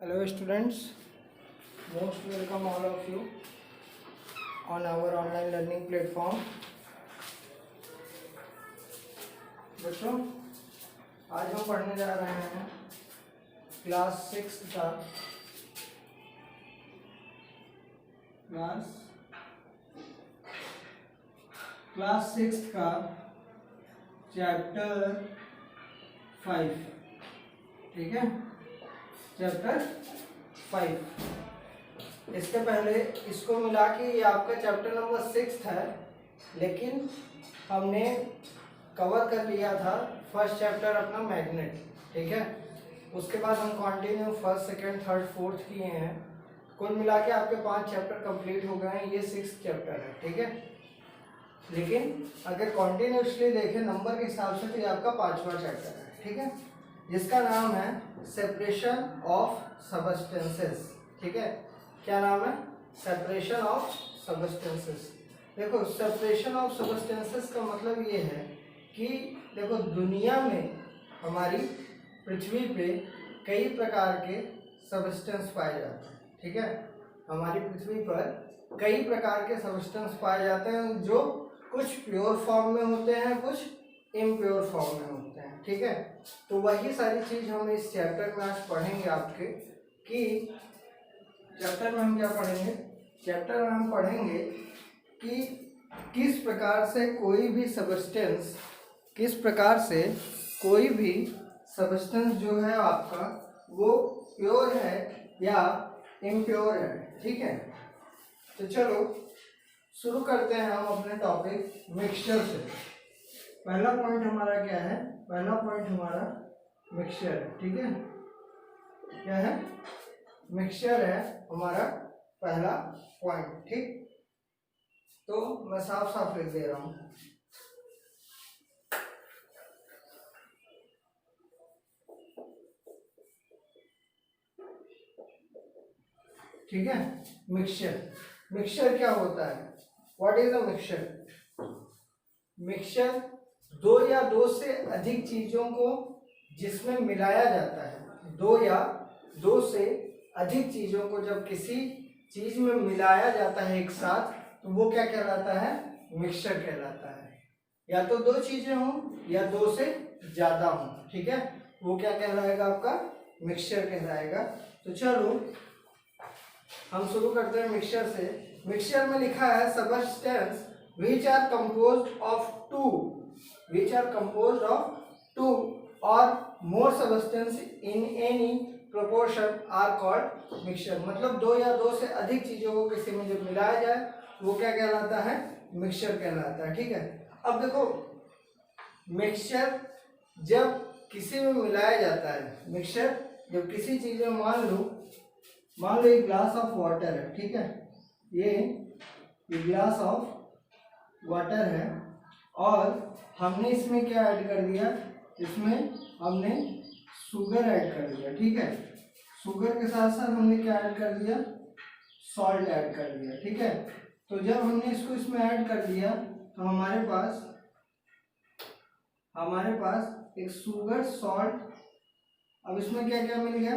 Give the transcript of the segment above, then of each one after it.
Hello students, most welcome all of you on our online learning platform. बच्चों आज हम पढ़ने जा रहे हैं क्लास 6 का चैप्टर 5। ठीक है, चैप्टर 5। इसके पहले इसको मिला के ये आपका चैप्टर नंबर 6 है, लेकिन हमने कवर कर लिया था फर्स्ट चैप्टर अपना मैग्नेट। ठीक है, उसके बाद हम continue first second third fourth किए हैं। कुल मिला के आपके 5 चैप्टर कंप्लीट हो गए हैं। ये 6th चैप्टर है। ठीक है, लेकिन अगर कॉन्टिन्यूसली देखें नंबर के हिसाब से तो ये आपका 5वां चैप्टर है। ठीक है, जिसका नाम है सेपरेशन ऑफ सबस्टेंसेस। ठीक है, क्या नाम है? Separation of substances. देखो, सेपरेशन ऑफ सबस्टेंसेस का मतलब ये है कि देखो दुनिया में हमारी पृथ्वी पे कई प्रकार के सबस्टेंस पाए जाते हैं। ठीक है, हमारी पृथ्वी पर कई प्रकार के सबस्टेंस पाए जाते हैं जो कुछ प्योर फॉर्म में होते हैं, कुछ इम्प्योर फॉर्म में होते हैं। ठीक है, तो वही सारी चीज हम इस चैप्टर में आज पढ़ेंगे आपके कि चैप्टर में हम क्या पढ़ेंगे। चैप्टर में हम पढ़ेंगे कि किस प्रकार से कोई भी सबस्टेंस जो है आपका वो प्योर है या इम्प्योर है। ठीक है, तो चलो शुरू करते हैं हम अपने टॉपिक मिक्सचर से। पहला पॉइंट हमारा क्या है? पहला पॉइंट हमारा मिक्सचर है। ठीक है, क्या है? मिक्सचर है हमारा पहला पॉइंट। ठीक, तो मैं साफ साफ लिख दे रहा हूं। ठीक है, मिक्सचर क्या होता है? What is a mixture? Mixture दो या दो से अधिक चीजों को जिसमें मिलाया जाता है। दो या दो से अधिक चीजों को जब किसी चीज में मिलाया जाता है एक साथ, तो वो क्या कहलाता है? मिक्सचर कहलाता है। या तो दो चीजें हों या दो से ज्यादा हों। ठीक है, वो क्या कहलाएगा? आपका मिक्सचर कहलाएगा। तो चलो हम शुरू करते हैं मिक्सचर से। मिक्सचर में लिखा है substance which are composed of two or more substance in any proportion are called mixture। मतलब दो या दो से अधिक चीजों को किसी में जब मिलाया जाए वो क्या कहलाता है? मिक्सचर कहलाता है। ठीक है, अब देखो मिक्सचर जब किसी में मिलाया जाता है, मिक्सचर जब किसी चीज में मान लो एक ग्लास ऑफ वाटर है। ठीक है, ये ग्लास ऑफ वाटर है और हमने इसमें क्या ऐड कर दिया? इसमें हमने शुगर ऐड कर दिया। ठीक है, शुगर के साथ साथ हमने क्या ऐड कर दिया? सॉल्ट ऐड कर दिया। ठीक है, तो जब हमने इसको इसमें ऐड कर दिया तो हमारे पास एक शुगर सॉल्ट। अब इसमें क्या क्या मिल गया?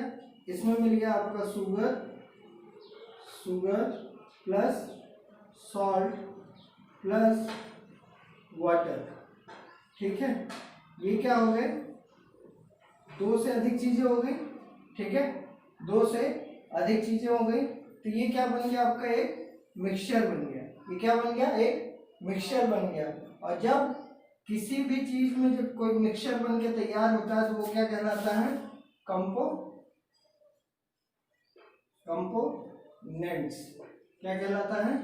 इसमें मिल गया आपका sugar plus salt plus water. ठीक है, ये क्या हो गए? दो से अधिक चीजें हो गई। ठीक है, दो से अधिक चीजें हो गई, तो ये क्या बन गया? आपका एक मिक्सचर बन गया। ये क्या बन गया? एक मिक्सचर बन गया। और जब किसी भी चीज में जब कोई मिक्सचर बन के तैयार होता है तो वो क्या कहलाता है? कंपोनेंट्स। क्या कहलाता है?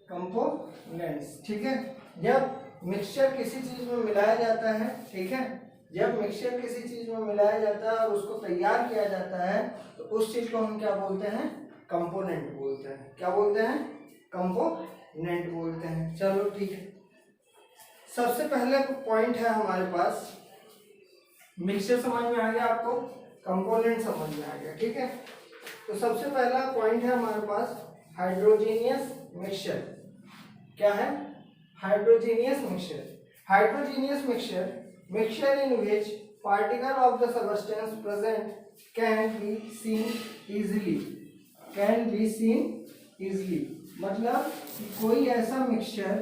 कंपोनेंट्स। ठीक है, जब मिक्सचर किसी चीज में मिलाया जाता है, ठीक है, जब मिक्सचर किसी चीज में मिलाया जाता है और उसको तैयार किया जाता है तो उस चीज को हम क्या बोलते हैं? कंपोनेंट बोलते हैं। क्या बोलते हैं? कंपोनेंट बोलते हैं। चलो ठीक है, सबसे पहले पॉइंट है हमारे पास, मिक्सचर समझ में आ गया आपको, कंपोनेंट समझ में आ गया। ठीक है, तो सबसे पहला पॉइंट है हमारे पास हाइड्रोजीनियस मिक्सचर। क्या है? हाइड्रोजीनियस mixture. Mixture in which particle of the substance present can be seen easily, can be seen easily मतलब कि कोई ऐसा मिक्सचर,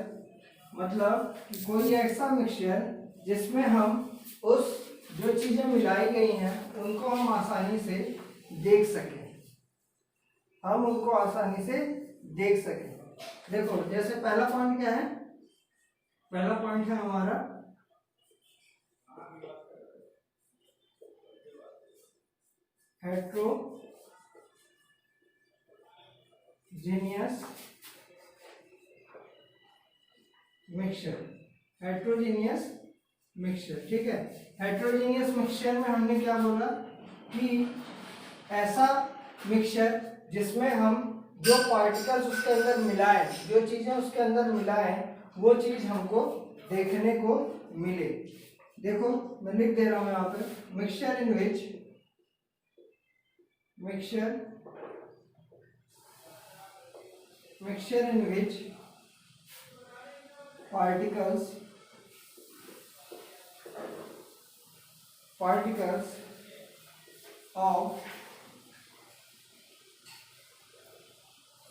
मतलब कि कोई ऐसा मिक्सचर जिसमें हम उस जो चीज़ें मिलाई गई हैं उनको हम आसानी से देख सकें, हम उनको आसानी से देख सकें। देखो जैसे पहला पॉइंट क्या है, पहला पॉइंट है हमारा हेट्रोजीनियस मिक्सचर, हेट्रोजीनियस मिक्सचर, ठीक है। हेट्रोजीनियस मिक्सचर में हमने क्या बोला कि ऐसा मिक्सचर जिसमें हम जो पार्टिकल्स उसके अंदर मिलाएं, जो चीज़ें उसके अंदर मिलाएं, वो चीज़ हमको देखने को मिले। देखो मैं लिख दे रहा हूं यहाँ पे, mixture in which particles of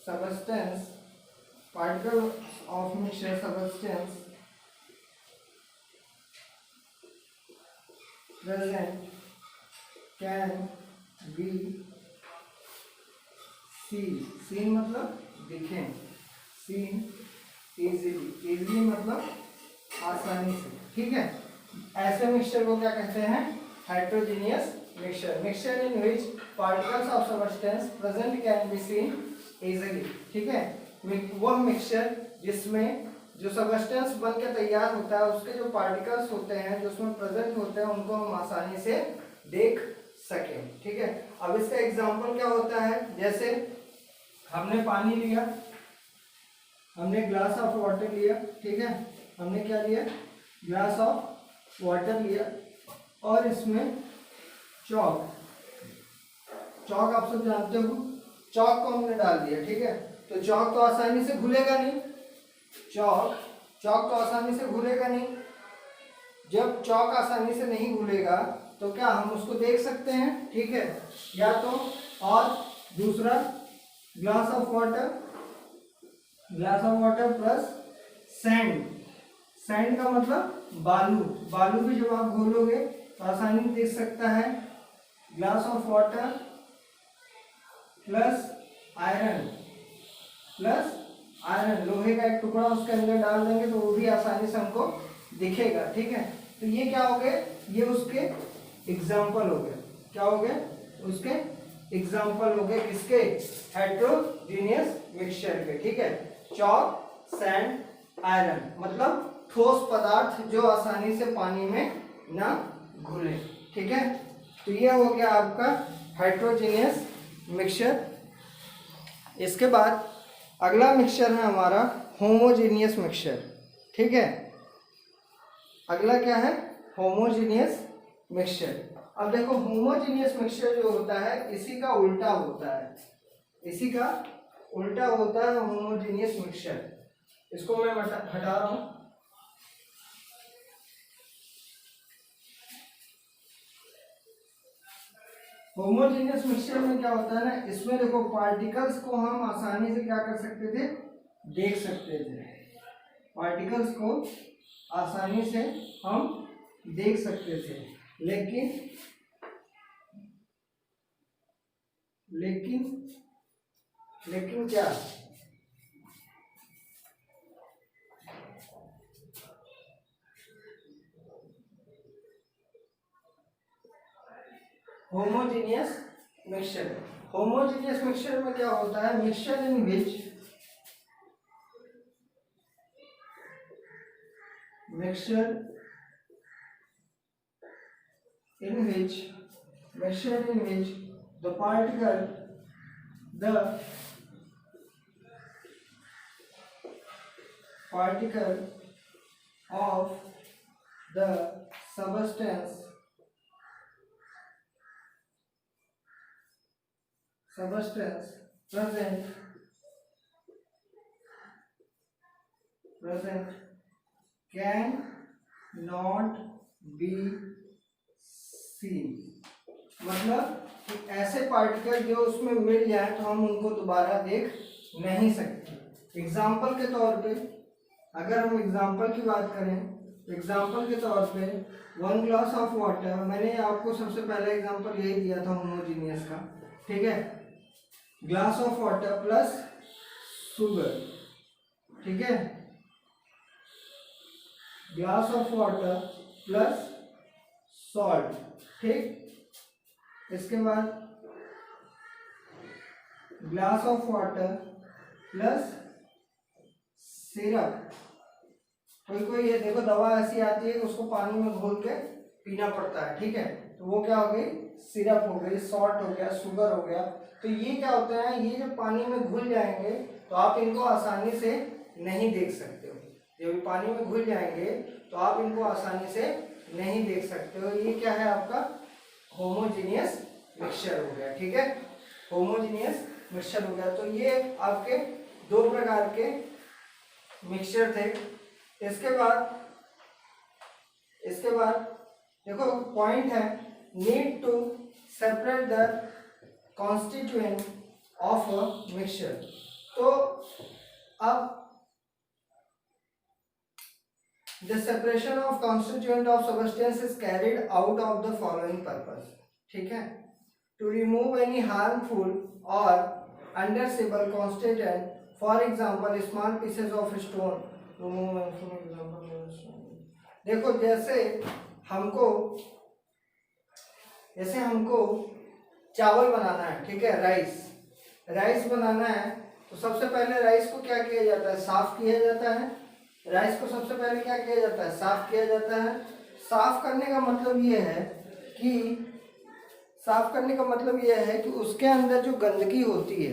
substance, particles of mixture substance present can be seen मतलब दिखें, seen easily मतलब आसानी से, ठीक है। ऐसे मिक्सचर को क्या कहते हैं, heterogeneous mixture, mixture in which particles of substance present can be seen easily, ठीक है। वह मिक्सचर जिसमें जो सब्सटेंस बन के तैयार होता है उसके जो पार्टिकल्स होते हैं जो उसमें प्रेजेंट होते हैं उनको हम आसानी से देख सकें, ठीक है। अब इसका एग्जांपल क्या होता है, जैसे हमने पानी लिया, हमने ग्लास ऑफ वाटर लिया, ठीक है, हमने क्या लिया, ग्लास ऑफ वाटर लिया और इसमें चॉक आप सब जानते हो, चॉक को हमने डाल दिया, ठीक है। तो चॉक तो आसानी से घुलेगा नहीं, चॉक तो आसानी से घुलेगा नहीं। जब चॉक आसानी से नहीं घुलेगा तो क्या हम उसको देख सकते हैं, ठीक है, या तो, और दूसरा glass of water plus sand का मतलब बालू भी जब आप घोलोगे तो आसानी से देख सकता है। Glass of water plus iron, लोहे का एक टुकड़ा उसके अंदर डाल देंगे तो वो भी आसानी से हमको दिखेगा, ठीक है। तो ये क्या हो गए, ये उसके एग्जाम्पल हो गए, क्या हो गए, उसके एग्जाम्पल हो गए, किसके, हेट्रोजीनियस मिक्सचर के, ठीक है। चॉक, सैंड, आयरन मतलब ठोस पदार्थ जो आसानी से पानी में ना घुले, ठीक है। तो ये हो गया आपका हेट्रोजीनियस मिक्सचर। इसके बाद अगला मिक्सचर है हमारा होमोजीनियस मिक्सचर, ठीक है। अगला क्या है, होमोजीनियस मिक्सचर। अब देखो होमोजीनियस मिक्सचर जो होता है इसी का उल्टा होता है, इसी का उल्टा होता है होमोजीनियस मिक्सचर। इसको मैं हटा रहा हूं। होमोजीनियस मिक्सचर में क्या होता है ना, इसमें देखो पार्टिकल्स को हम आसानी से क्या कर सकते थे, देख सकते थे, पार्टिकल्स को आसानी से हम देख सकते थे, लेकिन क्या, होमोजीनियस मिक्सचर में क्या होता है, mixture in which the particle of the substance present can not be seen, मतलब कि ऐसे पार्टिकल जो उसमें मिल जाए तो हम उनको दोबारा देख नहीं सकते। एग्जाम्पल के तौर पे अगर हम एग्जाम्पल की बात करें, एग्जाम्पल के तौर पे 1 ग्लास ऑफ वाटर, मैंने आपको सबसे पहला एग्जाम्पल यही दिया था होमोजीनियस का, ठीक है। Glass of water plus sugar, ठीक है, glass of water plus salt, ठीक। इसके बाद glass of water plus syrup. कोई कोई ये देखो दवा ऐसी आती है कि उसको पानी में घोल के पीना पड़ता है, ठीक है, तो वो क्या हो गई, सिरप हो गई, सॉल्ट हो गया, शुगर हो गया। तो ये क्या होता है, ये जब पानी में घुल जाएंगे तो आप इनको आसानी से नहीं देख सकते हो। जब पानी में घुल जाएंगे तो आप इनको आसानी से नहीं देख सकते हो। ये क्या है आपका होमोजीनियस मिक्सचर हो गया, ठीक है, होमोजीनियस मिक्सचर हो गया। तो ये आपके दो प्रकार के मिक्सचर थे। इसके बाद देखो पॉइंट है, need to separate the constituent of a mixture. तो अब the separation of constituent of substance is carried out of the following purpose, ठीक है, to remove any harmful or undesirable constituent, for example small pieces of stone. देखो जैसे हमको चावल बनाना है, ठीक है, राइस बनाना है, तो सबसे पहले राइस को क्या किया जाता है, साफ किया जाता है। राइस को सबसे पहले क्या किया जाता है, साफ किया जाता है। साफ करने का मतलब ये है कि उसके अंदर जो गंदगी होती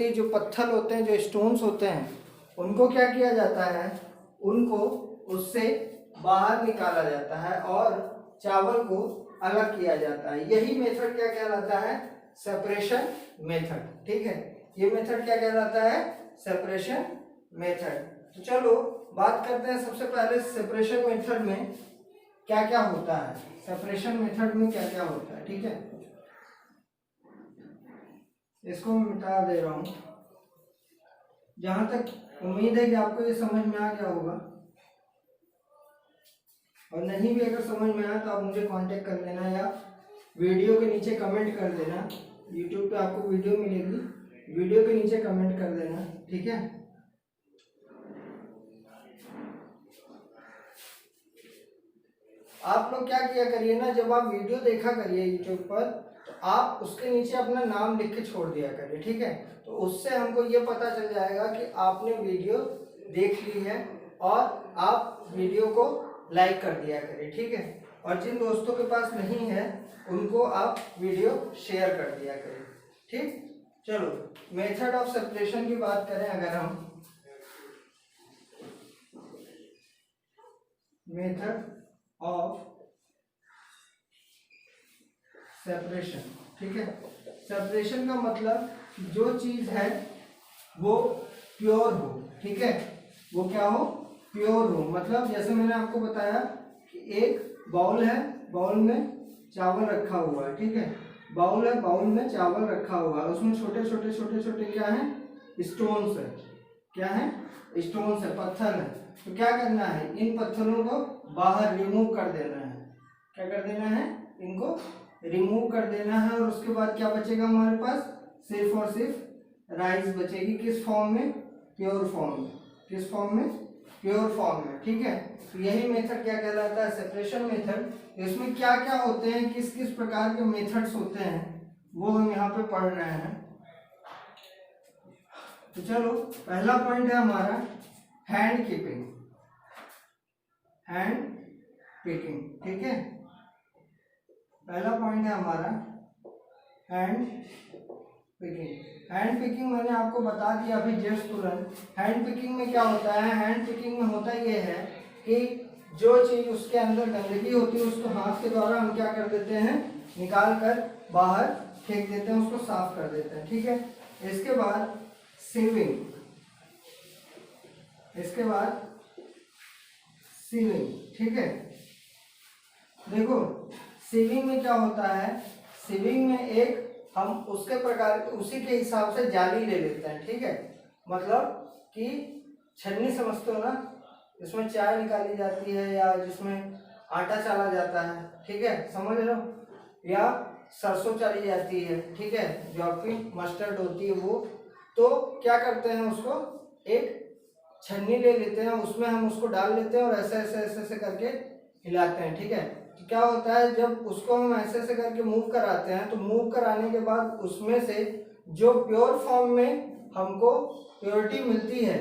है, जो पत्थर होते हैं, जो स्टोन्स होते हैं, उनको क्या किया जाता है, उनको उससे बाहर निकाला जाता है और चावल को अलग किया जाता है। यही मेथड क्या कहलाता है, सेपरेशन मेथड, ठीक है। ये मेथड क्या कहलाता है, सेपरेशन मेथड। तो चलो बात करते हैं सबसे पहले सेपरेशन मेथड में क्या क्या होता है, ठीक है। इसको मैं मिटा दे रहा हूं। जहां तक उम्मीद है कि आपको ये समझ में आ गया होगा, और नहीं भी अगर समझ में आया तो आप मुझे कांटेक्ट कर लेना या वीडियो के नीचे कमेंट कर देना। यूट्यूब पे आपको वीडियो मिलेगी, वीडियो के नीचे कमेंट कर देना, ठीक है। आप लोग क्या किया करिए ना, जब आप वीडियो देखा करिए यूट्यूब पर, तो आप उसके नीचे अपना नाम लिख के छोड़ दिया करिए, ठीक है। तो उससे हमको ये पता चल जाएगा कि आपने वीडियो देख ली है, और आप वीडियो को लाइक कर दिया करिए, ठीक है। और जिन दोस्तों के पास नहीं है उनको आप वीडियो शेयर कर दिया करिए, ठीक। चलो मेथड ऑफ सेपरेशन की बात करें, अगर हम मेथड ऑफ सेपरेशन, ठीक है। सेपरेशन का मतलब जो चीज है वो प्योर हो, ठीक है, वो क्या हो, प्योर हो। मतलब जैसे मैंने आपको बताया कि एक बाउल है, बाउल में चावल रखा हुआ है, ठीक है, बाउल है, बाउल में चावल रखा हुआ है, उसमें छोटे छोटे क्या है, स्टोन्स है, क्या है, स्टोन्स है, पत्थर है। तो क्या करना है, इन पत्थरों को बाहर रिमूव कर देना है। क्या कर देना है, इनको रिमूव कर देना है। और उसके बाद क्या बचेगा हमारे पास, सिर्फ और सिर्फ राइस बचेगी। किस फॉर्म में, प्योर फॉर्म में। किस फॉर्म में, प्योर फॉर्म में, ठीक है। तो यही मेथड क्या कहलाता है, सेपरेशन मेथड। इसमें क्या क्या होते हैं, किस किस प्रकार के मेथड्स होते हैं, वो हम यहाँ पे पढ़ रहे हैं। तो चलो पहला पॉइंट है हमारा हैंड कीपिंग, हैंड पिकिंग, ठीक है। पहला पॉइंट है हमारा हैंड पिकिंग। हैंड पिकिंग मैंने आपको बता दिया अभी जस्ट तुरंत। हैंड पिकिंग में क्या होता है, हैंड पिकिंग में होता ये है कि जो चीज उसके अंदर गंदगी होती है उसको हाथ के द्वारा हम क्या कर देते हैं, निकाल कर बाहर फेंक देते हैं, उसको साफ कर देते हैं, ठीक है। इसके बाद सीविंग, सीविंग, ठीक है। देखो सीविंग में क्या होता है, सीविंग में एक हम उसके प्रकार उसी के हिसाब से जाली ले लेते हैं, ठीक है। मतलब कि छन्नी समझते हो ना, इसमें चाय निकाली जाती है या जिसमें आटा चाला जाता है, ठीक है, समझ रहे हो, या सरसों चाली जाती है, ठीक है, जो आपकी मस्टर्ड होती है वो। तो क्या करते हैं, उसको एक छन्नी ले लेते हैं, उसमें हम उसको डाल लेते हैं और ऐसे ऐसे ऐसे ऐसे करके हिलाते हैं, ठीक है। तो क्या होता है, जब उसको हम ऐसे ऐसे करके मूव कराते हैं तो मूव कराने के बाद उसमें से जो प्योर फॉर्म में हमको प्योरिटी मिलती है,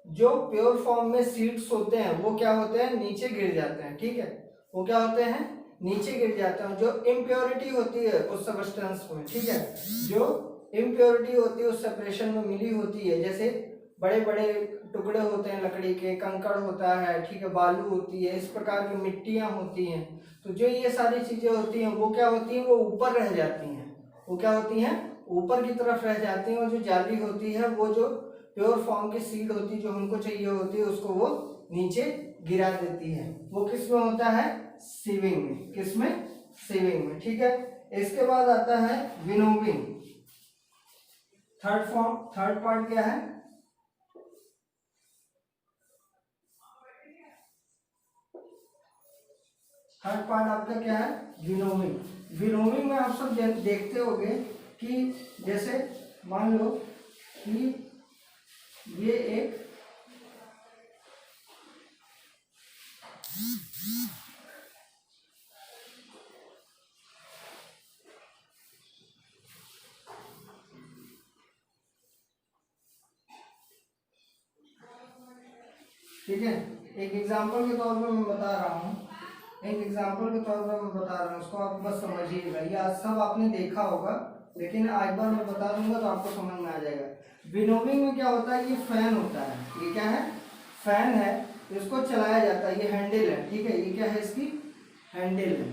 जो प्योर फॉर्म में सीड्स होते हैं वो क्या होते हैं, नीचे गिर जाते हैं, ठीक है। वो क्या होते हैं, नीचे गिर जाते हैं। जो इम्प्योरिटी होती है उस सब्सटेंस में, ठीक है, जो इम्प्योरिटी होती है उस सेपरेशन में मिली होती है, जैसे बड़े बड़े टुकड़े होते हैं लकड़ी के, कंकड़ होता है, ठीक है, बालू होती है, इस प्रकार की मिट्टियां होती हैं। तो जो ये सारी चीजें होती हैं वो क्या होती हैं, वो ऊपर रह जाती हैं, वो क्या होती हैं, ऊपर की तरफ रह जाती हैं। और जो जाली होती है वो जो प्योर फॉर्म की सीड होती है जो हमको चाहिए होती है उसको वो नीचे गिरा देती है। वो किस में होता है, सीविंग में। किस में, सीविंग में, ठीक है। इसके बाद आता है विनोविंग। थर्ड पार्ट क्या है, थर्ड पार्ट आपका क्या है, विनोविंग। विनोविंग में आप सब देखते होंगे कि जैसे मान लो कि ये एक ठीक है, एक एग्जांपल के तौर पर मैं बता रहा हूँ, एक एग्जांपल के तौर पर मैं बता रहा हूँ, उसको आप बस समझिएगा। ये आज सब आपने देखा होगा लेकिन एक बार मैं बता दूंगा तो आपको समझ में आ जाएगा। विनोविंग में क्या होता है, ये फैन होता है, ये क्या है, फैन है, इसको चलाया जाता है, ये हैंडल है, ठीक है, ये क्या है, इसकी हैंडल है,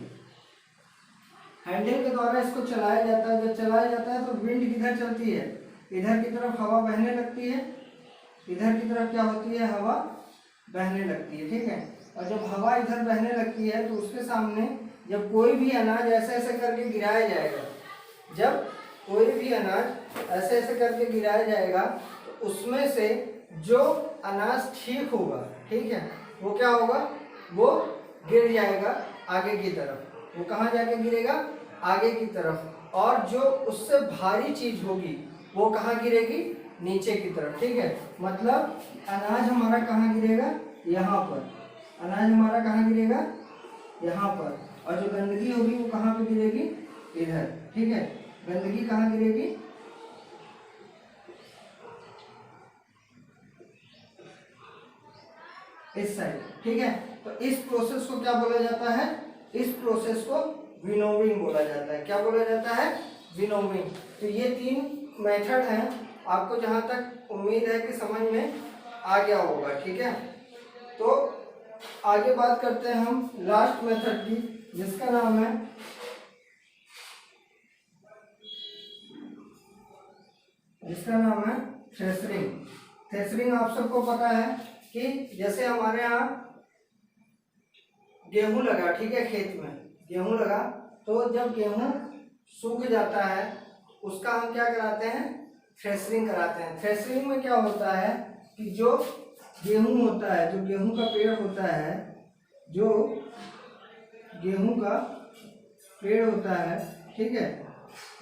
हैंडल के द्वारा इसको चलाया जाता है। जब चलाया जाता है तो विंड किधर चलती है, इधर की तरफ हवा बहने लगती है, इधर की तरफ क्या होती है, हवा बहने लगती है, ठीक है। और जब हवा इधर बहने लगती है तो उसके सामने जब कोई भी अनाज ऐसे ऐसे करके गिराया जाएगा, जब कोई भी अनाज ऐसे ऐसे करके गिराया जाएगा तो उसमें से जो अनाज ठीक होगा, ठीक है, वो क्या होगा, वो गिर जाएगा आगे की तरफ। वो कहाँ जाके गिरेगा, आगे की तरफ। और जो उससे भारी चीज होगी वो कहाँ गिरेगी, नीचे की तरफ, ठीक है। मतलब अनाज हमारा कहाँ गिरेगा, यहाँ पर, अनाज हमारा कहाँ गिरेगा, यहाँ पर। और जो गंदगी होगी वो कहाँ पे गिरेगी, इधर, ठीक है। गंदगी कहाँ गिरेगी, इस साइड, ठीक है। तो इस प्रोसेस को क्या बोला जाता है, इस प्रोसेस को विनोविंग बोला जाता है। क्या बोला जाता है, विनोविंग। तो ये 3 मेथड हैं, आपको जहां तक उम्मीद है कि समझ में आ गया होगा, ठीक है। तो आगे बात करते हैं हम लास्ट मेथड की, जिसका नाम है थ्रेशरिंग। थ्रेशरिंग आप सबको पता है कि जैसे हमारे यहाँ गेहूं लगा, ठीक है, खेत में गेहूं लगा, तो जब गेहूं सूख जाता है उसका हम क्या कराते हैं, थ्रेशरिंग कराते हैं। थ्रेशरिंग में क्या होता है कि जो गेहूं होता है, जो गेहूं का पेड़ होता है, जो गेहूं का पेड़ होता है, ठीक है,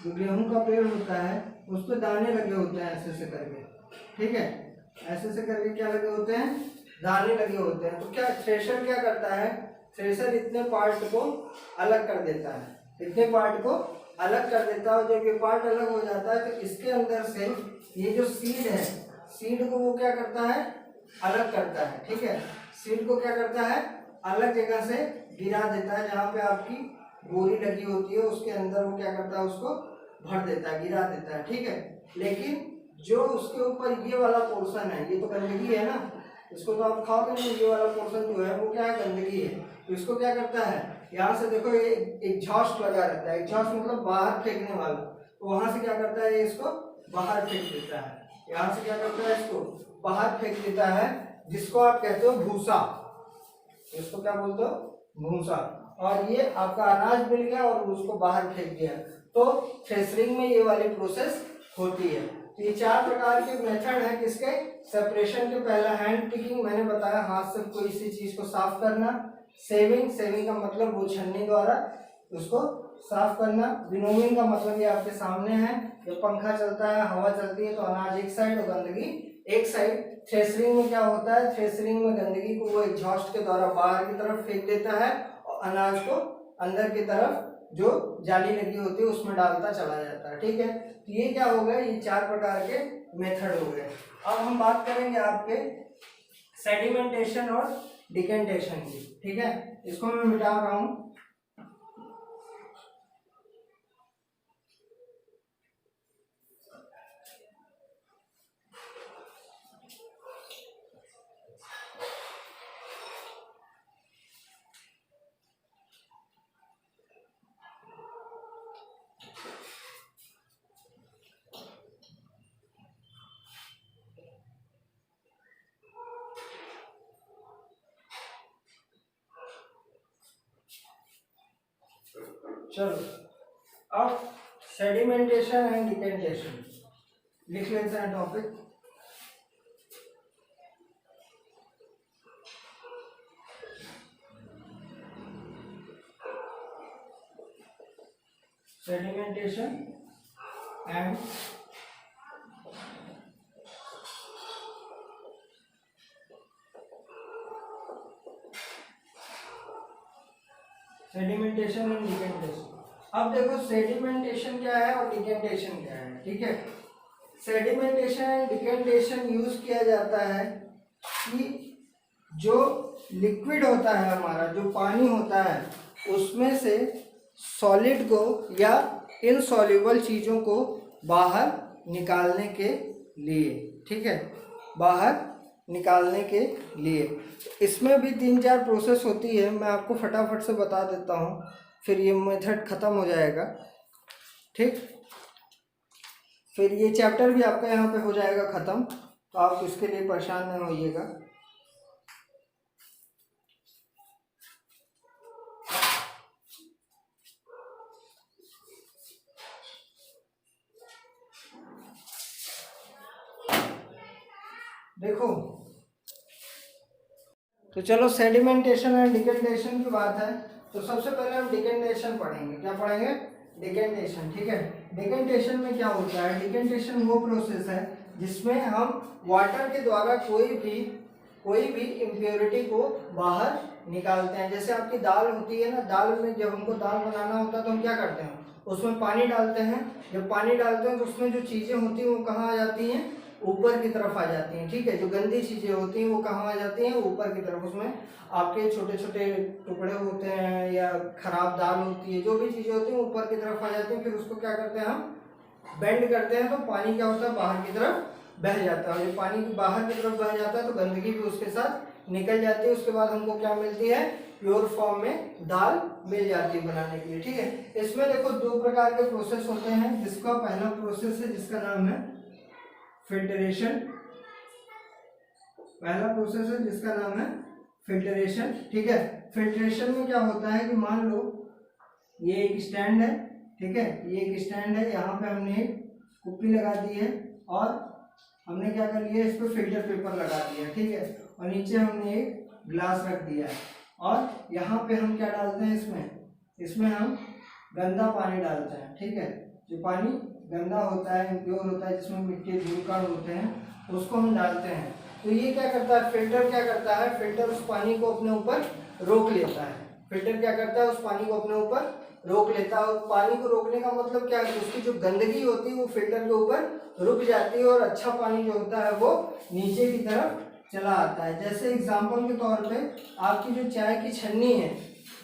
जो गेहूं का पेड़ होता है उस पर दाने लगे होते हैं ऐसे ऐसे करके, ठीक है, ऐसे ऐसे करके क्या लगे होते हैं, दाने लगे होते हैं। तो क्या थ्रेशर क्या करता है, थ्रेशर इतने पार्ट को अलग कर देता है, इतने पार्ट को अलग कर देता है। जब ये पार्ट अलग हो जाता है तो इसके अंदर से ये जो सीड है, सीड को वो क्या करता है, अलग करता है, ठीक है। सीड को क्या करता है, अलग जगह से गिरा देता है, जहाँ पे आपकी बोरी लगी होती है उसके अंदर वो क्या करता है, उसको भर देता है, गिरा देता है, ठीक है। लेकिन जो उसके ऊपर ये वाला पोर्शन है, ये तो गंदगी है ना, इसको तो आप खाओगे नहीं, ये वाला पोर्शन जो है वो क्या है, गंदगी है। तो इसको क्या करता है, यहाँ से देखो ये एग्जॉस्ट लगा रहता है, एग्जॉस्ट मतलब बाहर फेंकने वाला, तो वहां से क्या करता है, इसको बाहर फेंक देता है, यहाँ से क्या करता है, इसको बाहर फेंक देता है, जिसको आप कहते हो भूसा, इसको क्या बोलते हो, भूसा। और ये आपका अनाज मिल गया और उसको बाहर फेंक दिया। तो थ्रेशरिंग में ये वाली प्रोसेस होती है। तो ये 4 प्रकार के मेथड है किसके, सेपरेशन के। पहला हैंड पिकिंग, मैंने बताया हाथ से कोई सी चीज को साफ करना। सेविंग, सेविंग का मतलब वो छन्नी द्वारा उसको साफ करना। विनोविंग का मतलब ये आपके सामने है, जब पंखा चलता है हवा चलती है तो अनाज एक साइड और गंदगी एक साइड। थ्रेशरिंग में क्या होता है, थ्रेशरिंग में गंदगी को वो एग्जॉस्ट के द्वारा बाहर की तरफ फेंक देता है और अनाज को अंदर की तरफ जो जाली लगी होती है उसमें डालता चला जाता है। ठीक है, तो ये क्या हो गया, ये 4 प्रकार के मेथड हो गए। अब हम बात करेंगे आपके सेडिमेंटेशन और डिकेंटेशन की। ठीक है, इसको मैं मिटा रहा हूं। चलो, अब सेडिमेंटेशन एंड डिकेंटेशन लिख लेते हैं topic. Sedimentation and sedimentation and decantation. अब देखो सेडिमेंटेशन क्या है और डिकेंटेशन क्या है। ठीक है, सेडिमेंटेशन एंड डिकेंटेशन यूज किया जाता है कि जो लिक्विड होता है हमारा, जो पानी होता है, उसमें से सॉलिड को या इनसॉल्युबल चीज़ों को बाहर निकालने के लिए। ठीक है, बाहर निकालने के लिए इसमें भी 3-4 प्रोसेस होती है। मैं आपको फटाफट से बता देता हूँ, फिर ये मेथड ख़त्म हो जाएगा। ठीक, फिर ये चैप्टर भी आपका यहाँ पे हो जाएगा ख़त्म, तो आप इसके लिए परेशान नहीं होइएगा। देखो, तो चलो सेडिमेंटेशन एंड डिकेंटेशन की बात है, तो सबसे पहले हम डिकेंटेशन पढ़ेंगे। क्या पढ़ेंगे, डिकेंटेशन। ठीक है, डिकेंटेशन में क्या होता है, डिकेंटेशन वो प्रोसेस है जिसमें हम वाटर के द्वारा कोई भी इम्प्योरिटी को बाहर निकालते हैं। जैसे आपकी दाल होती है ना, दाल में जब हमको दाल बनाना होता है तो हम क्या करते हैं, उसमें पानी डालते हैं। जब पानी डालते हैं तो उसमें जो चीज़ें होती हैं वो कहाँ आ जाती हैं, ऊपर की तरफ आ जाती हैं। ठीक है, जो गंदी चीज़ें होती हैं वो कहाँ आ जाती हैं, ऊपर की तरफ। उसमें आपके छोटे छोटे टुकड़े होते हैं या खराब दाल होती है, जो भी चीज़ें होती हैं ऊपर की तरफ आ जाती हैं। फिर उसको क्या करते हैं, हम बेंड करते हैं तो पानी क्या होता है, बाहर की तरफ बह जाता है। जब पानी बाहर की तरफ बह जाता है तो गंदगी भी उसके साथ निकल जाती है। उसके बाद हमको क्या मिलती है, प्योर फॉर्म में दाल मिल जाती है बनाने के लिए। ठीक है, इसमें देखो 2 प्रकार के प्रोसेस होते हैं। जिसका पहला प्रोसेस है जिसका नाम है फिल्टरेशन। पहला प्रोसेस है जिसका नाम है फिल्टरेशन। ठीक है, फिल्टरेशन में क्या होता है कि मान लो ये एक स्टैंड है। ठीक है, ये एक स्टैंड है, यहाँ पे हमने एक कुप्पी लगा दी है और हमने क्या कर लिया, इस पर फिल्टर पेपर लगा दिया। ठीक है, और नीचे हमने एक ग्लास रख दिया है और यहाँ पे हम क्या डालते हैं, इसमें हम गंदा पानी डालते हैं। ठीक है, जो पानी गंदा होता है, इम्प्योर होता है, जिसमें मिट्टी धूल-कण होते हैं, उसको हम डालते हैं। तो ये क्या करता है, फिल्टर क्या करता है, फिल्टर उस पानी को अपने ऊपर रोक लेता है। फिल्टर क्या करता है, उस पानी को अपने ऊपर रोक लेता है। और पानी को रोकने का मतलब क्या है, उसकी जो गंदगी होती है वो फिल्टर के ऊपर रुक जाती है और अच्छा पानी जो होता है वो नीचे की तरफ चला आता है। जैसे एग्जाम्पल के तौर पे आपकी जो चाय की छन्नी है,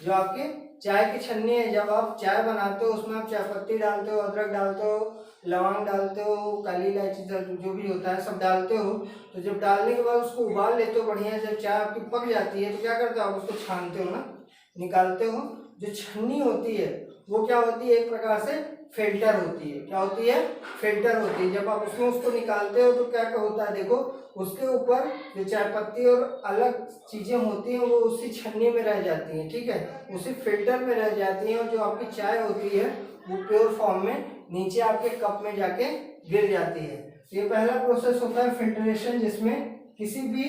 जो आपके चाय की छन्नी है, जब आप चाय बनाते हो उसमें आप चाय पत्ती डालते हो, अदरक डालते हो, लौंग डालते हो, काली इलायची जो भी होता है सब डालते हो। तो जब डालने के बाद उसको उबाल लेते हो बढ़िया, जब चाय आपकी पक जाती है तो क्या करते हो, आप उसको छानते हो ना, निकालते हो। जो छन्नी होती है वो क्या होती है, एक प्रकार से फिल्टर होती है। क्या होती है? फिल्टर होती है। जब आप उसमें उसको निकालते हो तो क्या क्या होता है, देखो उसके ऊपर जो चाय पत्ती और अलग चीजें होती हैं वो उसी छन्नी में रह जाती हैं, ठीक है, उसी फिल्टर में रह जाती हैं, और जो आपकी चाय होती है वो प्योर फॉर्म में नीचे आपके कप में जाके गिर जाती है। ये पहला प्रोसेस होता है फिल्ट्रेशन, जिसमें किसी भी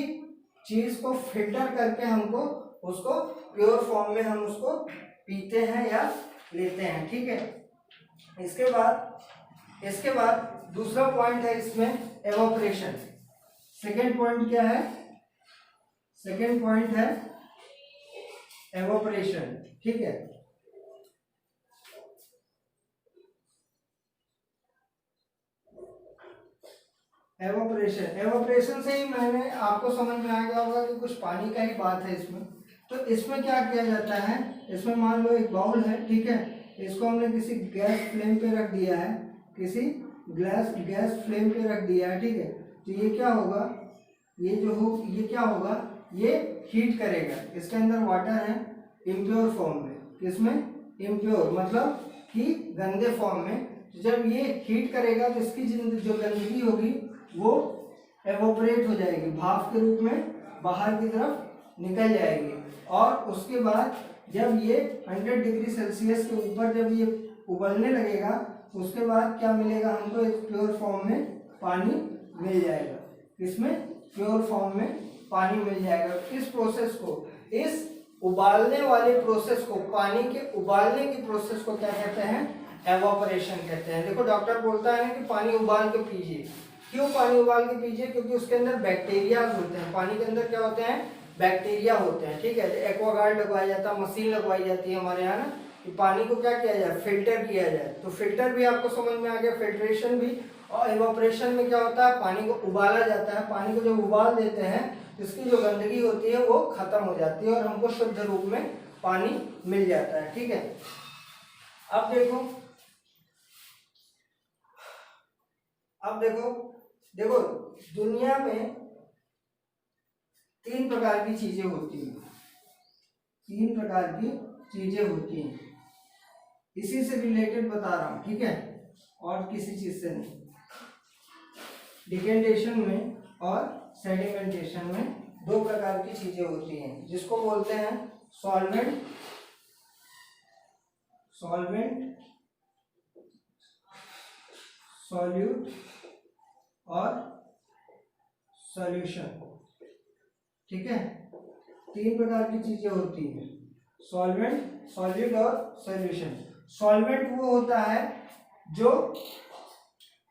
चीज को फिल्टर करके हमको उसको प्योर फॉर्म में हम उसको पीते हैं या लेते हैं, ठीक है। इसके बाद दूसरा पॉइंट है इसमें एवोपरेशन। सेकेंड पॉइंट क्या है? सेकेंड पॉइंट है एवोपरेशन, ठीक है। एवोपरेशन से ही मैंने आपको समझ में आ गया होगा कि कुछ पानी का ही बात है इसमें। तो इसमें क्या किया जाता है, इसमें मान लो एक बाउल है, ठीक है, इसको हमने किसी गैस फ्लेम पे रख दिया है, किसी गैस फ्लेम पे रख दिया है, ठीक है। तो ये क्या होगा, ये क्या होगा, ये हीट करेगा। इसके अंदर वाटर है इम्प्योर फॉर्म में, किसमें? इम्प्योर मतलब कि गंदे फॉर्म में। जब ये हीट करेगा तो इसकी जो गंदगी होगी वो एवोपरेट हो जाएगी, भाप के रूप में बाहर की तरफ निकल जाएगी। और उसके बाद जब ये 100 डिग्री सेल्सियस के ऊपर जब ये उबलने लगेगा, उसके बाद क्या मिलेगा हमको? एक प्योर फॉर्म में पानी मिल जाएगा। इसमें प्योर फॉर्म में पानी मिल जाएगा। इस प्रोसेस को, इस उबालने वाले प्रोसेस को, पानी के उबालने की प्रोसेस को क्या कहते हैं? एवोपरेशन कहते हैं। देखो डॉक्टर बोलता है ना कि पानी उबाल के पीजिए। क्यों पानी उबाल के पीजिए? क्योंकि उसके अंदर बैक्टीरिया होते हैं। पानी के अंदर क्या होते हैं? बैक्टीरिया होते हैं, ठीक है। एक्वागार्ड लगवाया जाता है, मशीन लगवाई जाती है हमारे यहाँ ना, कि पानी को क्या किया जाए? फिल्टर किया जाए। तो फिल्टर भी आपको समझ में आ गया, फिल्ट्रेशन भी। और एवोपरेशन में क्या होता है? पानी को उबाला जाता है। पानी को जब उबाल देते हैं तो इसकी जो गंदगी होती है वो खत्म हो जाती है और हमको शुद्ध रूप में पानी मिल जाता है, ठीक है। अब देखो दुनिया में 3 प्रकार की चीजें होती हैं। 3 प्रकार की चीजें होती हैं, इसी से रिलेटेड बता रहा हूं, ठीक है, और किसी चीज से नहीं। डिकेंटेशन में और सेडिमेंटेशन में 2 प्रकार की चीजें होती हैं, जिसको बोलते हैं सॉल्वेंट, सॉल्यूट और सॉल्यूशन, ठीक है। 3 प्रकार की चीजें होती हैं, सॉल्वेंट, सॉल्यूट और सॉल्यूशन। सॉल्वेंट वो होता है जो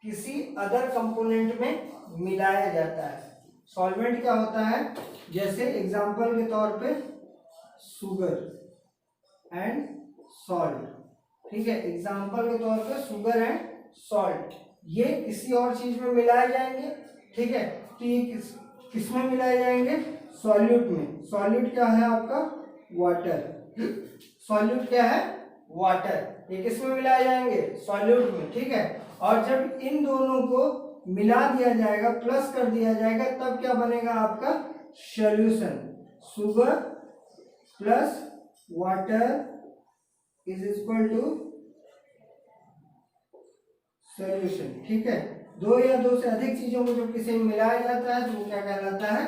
किसी अदर कंपोनेंट में मिलाया जाता है। सॉल्वेंट क्या होता है? जैसे एग्जांपल के तौर पे शुगर एंड सॉल्ट, ठीक है, एग्जांपल के तौर पे शुगर एंड सॉल्ट, ये किसी और चीज में मिलाए जाएंगे, ठीक है। तो ये किस में मिलाए जाएंगे? सॉल्यूट में। सॉल्यूट क्या है आपका? वाटर। सॉल्यूट क्या है? वाटर। ये किस में मिलाए जाएंगे? सॉल्यूट में, ठीक है। और जब इन दोनों को मिला दिया जाएगा, प्लस कर दिया जाएगा, तब क्या बनेगा आपका? Solution. Sugar plus water is equal to solution, ठीक है। 2 या 2 से अधिक चीजों को जब किसी में मिलाया जाता है तो वो क्या कहलाता है?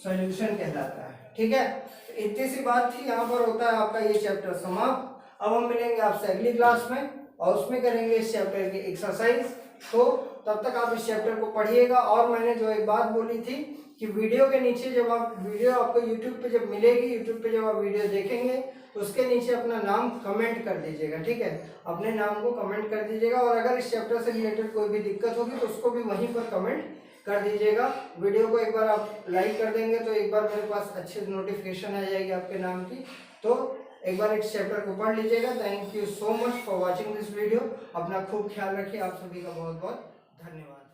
सॉल्यूशन कहलाता है, ठीक है। इतनी सी बात थी, यहाँ पर होता है आपका ये चैप्टर समाप्त। अब हम मिलेंगे आपसे अगली क्लास में और उसमें करेंगे इस चैप्टर की एक्सरसाइज। तो तब तक आप इस चैप्टर को पढ़िएगा। और मैंने जो एक बात बोली थी कि वीडियो के नीचे जब आप वीडियो आपको यूट्यूब पे जब मिलेगी, यूट्यूब पे जब आप वीडियो देखेंगे तो उसके नीचे अपना नाम कमेंट कर दीजिएगा, ठीक है। अपने नाम को कमेंट कर दीजिएगा और अगर इस चैप्टर से रिलेटेड कोई भी दिक्कत होगी तो उसको भी वहीं पर कमेंट कर दीजिएगा। वीडियो को एक बार आप लाइक कर देंगे तो एक बार मेरे पास अच्छी नोटिफिकेशन आ जाएगी आपके नाम की। तो एक बार इस चैप्टर को पढ़ लीजिएगा। Thank you so much for watching this video. अपना खूब ख्याल रखिए। आप सभी का बहुत बहुत धन्यवाद।